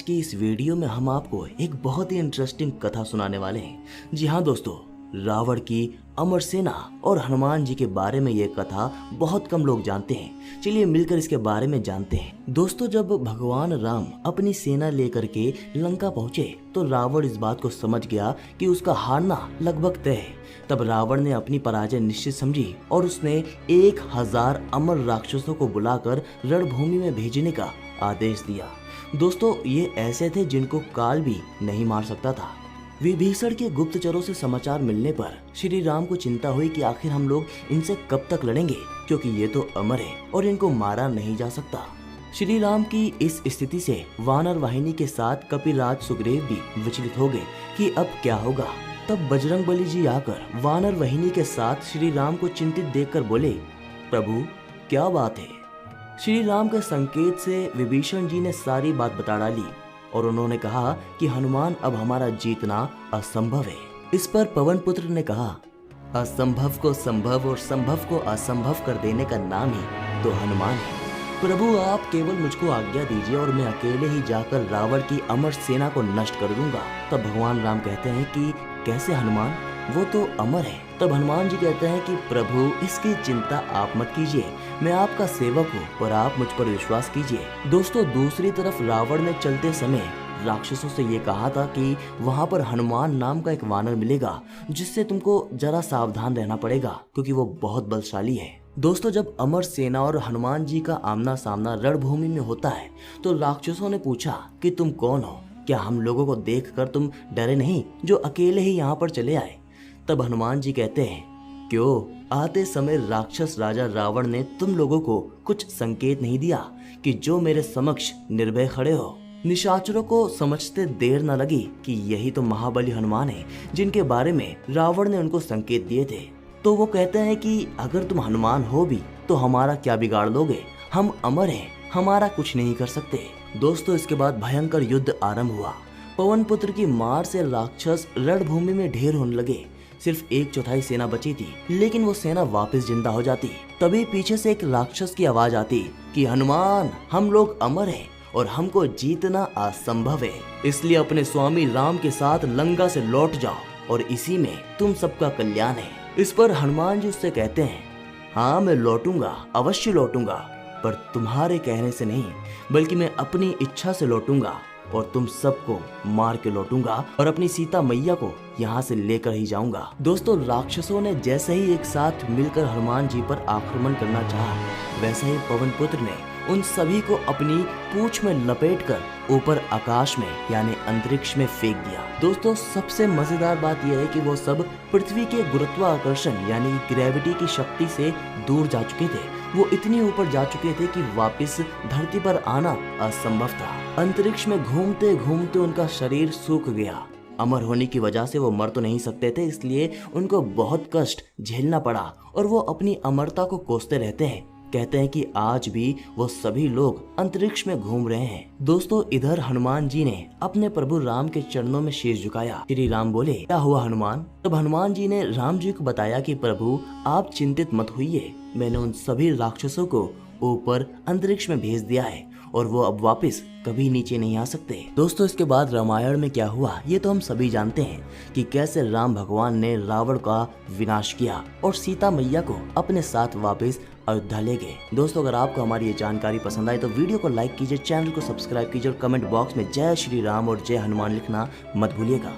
की इस वीडियो में हम आपको एक बहुत ही इंटरेस्टिंग कथा सुनाने वाले हैं। जी हाँ दोस्तों, रावण की अमर सेना और हनुमान जी के बारे में ये कथा बहुत कम लोग जानते हैं। चलिए मिलकर इसके बारे में जानते हैं। दोस्तों, जब भगवान राम अपनी सेना लेकर के लंका पहुंचे तो रावण इस बात को समझ गया कि उसका हारना लगभग तय है। तब रावण ने अपनी पराजय निश्चित समझी और उसने 1000 अमर राक्षसों को बुलाकर रणभूमि में भेजने का आदेश दिया। दोस्तों, ये ऐसे थे जिनको काल भी नहीं मार सकता था। विभीषण के गुप्तचरों से समाचार मिलने पर श्री राम को चिंता हुई कि आखिर हम लोग इनसे कब तक लड़ेंगे, क्योंकि ये तो अमर है और इनको मारा नहीं जा सकता। श्री राम की इस स्थिति से वानर वाहिनी के साथ कपिराज सुग्रीव भी विचलित हो गए कि अब क्या होगा। तब बजरंगबली जी आकर वानर वाहिनी के साथ श्री राम को चिंतित देखकर बोले, प्रभु क्या बात है। श्री राम के संकेत से विभीषण जी ने सारी बात बता डाली और उन्होंने कहा कि हनुमान अब हमारा जीतना असंभव है। इस पर पवन पुत्र ने कहा, असंभव को संभव और संभव को असंभव कर देने का नाम ही तो हनुमान है। प्रभु आप केवल मुझको आज्ञा दीजिए और मैं अकेले ही जाकर रावण की अमर सेना को नष्ट कर दूंगा। तब भगवान राम कहते हैं कि कैसे हनुमान, वो तो अमर है। तब हनुमान जी कहते हैं कि प्रभु इसकी चिंता आप मत कीजिए, मैं आपका सेवक हूँ और आप मुझ पर विश्वास कीजिए। दोस्तों, दूसरी तरफ रावण ने चलते समय राक्षसों से ये कहा था कि वहाँ पर हनुमान नाम का एक वानर मिलेगा जिससे तुमको जरा सावधान रहना पड़ेगा, क्योंकि वो बहुत बलशाली है। दोस्तों, जब अमर सेना और हनुमान जी का आमना सामना रणभूमि में होता है तो राक्षसों ने पूछा कि तुम कौन हो, क्या हम लोगों को देखकर तुम डरे नहीं जो अकेले ही यहाँ पर चले आए। तब हनुमान जी कहते हैं, क्यों आते समय राक्षस राजा रावण ने तुम लोगों को कुछ संकेत नहीं दिया कि जो मेरे समक्ष निर्भय खड़े हो। निशाचरों को समझते देर न लगी कि यही तो महाबली हनुमान है जिनके बारे में रावण ने उनको संकेत दिए थे। तो वो कहते हैं कि अगर तुम हनुमान हो भी तो हमारा क्या बिगाड़ लोगे, हम अमर हैं, हमारा कुछ नहीं कर सकते। दोस्तों, इसके बाद भयंकर युद्ध आरंभ हुआ। पवन पुत्र की मार से राक्षस रणभूमि में ढेर होने लगे। सिर्फ 1/4 सेना बची थी, लेकिन वो सेना वापस जिंदा हो जाती। तभी पीछे से एक राक्षस की आवाज आती कि हनुमान, हम लोग अमर हैं और हमको जीतना असंभव है, इसलिए अपने स्वामी राम के साथ लंका से लौट जाओ और इसी में तुम सबका कल्याण है। इस पर हनुमान जी उससे कहते हैं, हाँ मैं लौटूंगा, अवश्य लौटूंगा, पर तुम्हारे कहने से नहीं बल्कि मैं अपनी इच्छा से लौटूंगा और तुम सबको मार के लौटूंगा और अपनी सीता मैया को यहाँ से लेकर ही जाऊंगा। दोस्तों, राक्षसों ने जैसे ही एक साथ मिलकर हनुमान जी पर आक्रमण करना चाहा, वैसे ही पवन पुत्र ने उन सभी को अपनी पूंछ में लपेटकर ऊपर आकाश में यानी अंतरिक्ष में फेंक दिया। दोस्तों, सबसे मजेदार बात यह है कि वो सब पृथ्वी के गुरुत्वाकर्षण यानी ग्रेविटी की शक्ति से दूर जा चुके थे। वो इतनी ऊपर जा चुके थे कि वापस धरती पर आना असंभव था। अंतरिक्ष में घूमते घूमते उनका शरीर सूख गया। अमर होने की वजह से वो मर तो नहीं सकते थे, इसलिए उनको बहुत कष्ट झेलना पड़ा और वो अपनी अमरता को कोसते रहते हैं। कहते हैं कि आज भी वो सभी लोग अंतरिक्ष में घूम रहे हैं। दोस्तों, इधर हनुमान जी ने अपने प्रभु राम के चरणों में शीश झुकाया। श्री राम बोले, क्या हुआ हनुमान। तब हनुमान जी ने राम जी को बताया कि प्रभु आप चिंतित मत होइए, मैंने उन सभी राक्षसों को ऊपर अंतरिक्ष में भेज दिया है और वो अब वापस कभी नीचे नहीं आ सकते। दोस्तों, इसके बाद रामायण में क्या हुआ ये तो हम सभी जानते हैं कि कैसे राम भगवान ने रावण का विनाश किया और सीता मैया को अपने साथ वापस अयोध्या ले गए। दोस्तों, अगर आपको हमारी ये जानकारी पसंद आई तो वीडियो को लाइक कीजिए, चैनल को सब्सक्राइब कीजिए और कमेंट बॉक्स में जय श्री राम और जय हनुमान लिखना मत भूलिएगा।